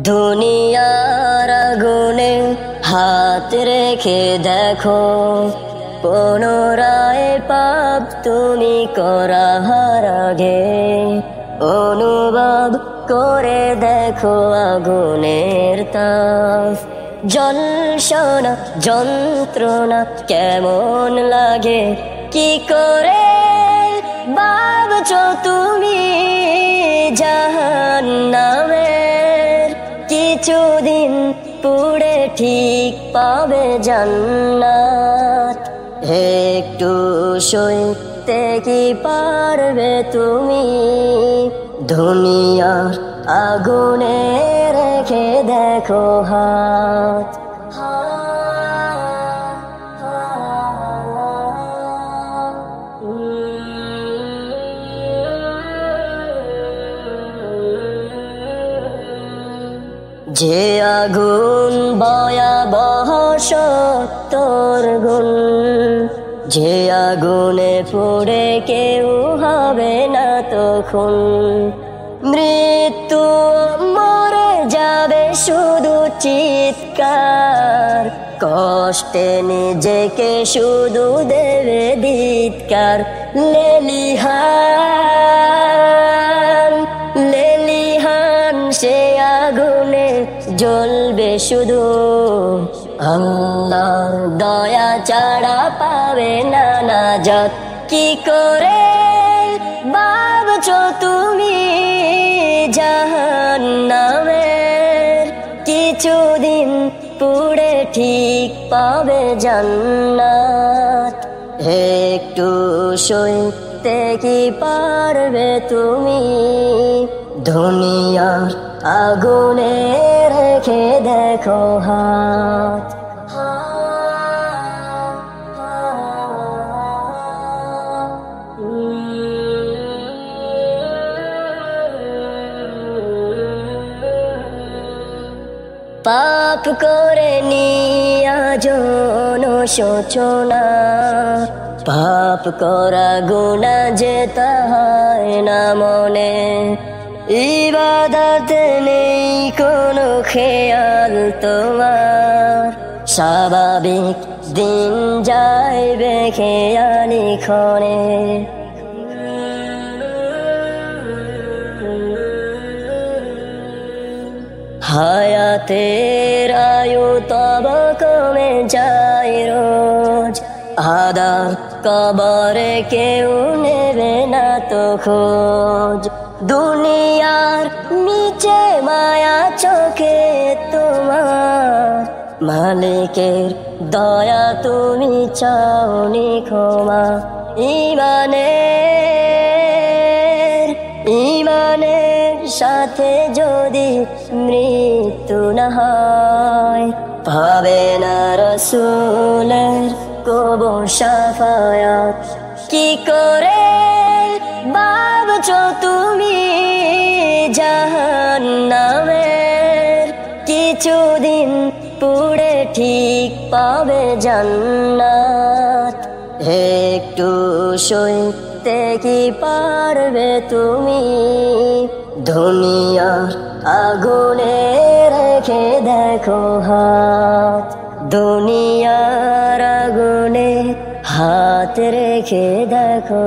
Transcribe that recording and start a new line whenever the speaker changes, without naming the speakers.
দুনিয়ার আগুনে হাত রেখে দেখো, পুনরায় পাপ তুমি করার আগে অনুভব করে দেখো আগুনের তাপ। জ্বলসনা যন্ত্রণা কেমন লাগে, কি করে ভাবছো তুমি জাহান্নামের? কিছুদিন পুড়ে ঠিক পাবে জান্নাত। একটু সইতে কি পারবে তুমি দুনিয়ার আগুনে রেখে দেখো হাত। যে আগুন ভয়াবহ সত্তর গুণ, যে আগুনে পড়ে কেউ হবে না তখন। মৃত্যু মরে যাবে শুধু চিৎকার, কষ্টে নিজেকে শুধু দেবে ধিক্কার। লেলিহান লেলিহান সে আগুনে জ্বলবে শুধু, আল্লাহর দয়া ছাড়া পাবে না নাজাত। কি করে ভাবছো তুমি জাহান্নামের? কিছুদিন পুড়ে ঠিক পাবে জান্নাত। একটু সইতে কি পারবে তুমি দুনিয়ার আগুনে রেখে দেখো হাত। পাপ করে নিয়া জনশোচনা, পাপ করা গুনাহ যেতে হয় না মনে। ইবাদতে নেই কোনো খেয়াল তোমার, স্বাভাবিক দিন যাইবে খেয়ালি ক্ষণে। হায়াতের আয়ু তব কমে যায় রোজ, আদার কবরে কেউ নেবে না তো খোঁজ। দুনিয়ার নিচে মায়া চোখে তোমার, মালিকের দয়া তুমি চাওনি ক্ষমা। ইমানের সাথে যদি মৃত্যু না হয়, পাবে না রাসূলের কবর শাফায়াত। কি করে ভাবছো তুমি জাহান্নামের? কিছুদিন পুড়ে ঠিক পাবে জান্নাত। একটু সইতে কি পারবে তুমি দুনিয়ার আগুনে রেখে দেখো হাত। দুনিয়ার আগুনে হাত রেখে দেখো।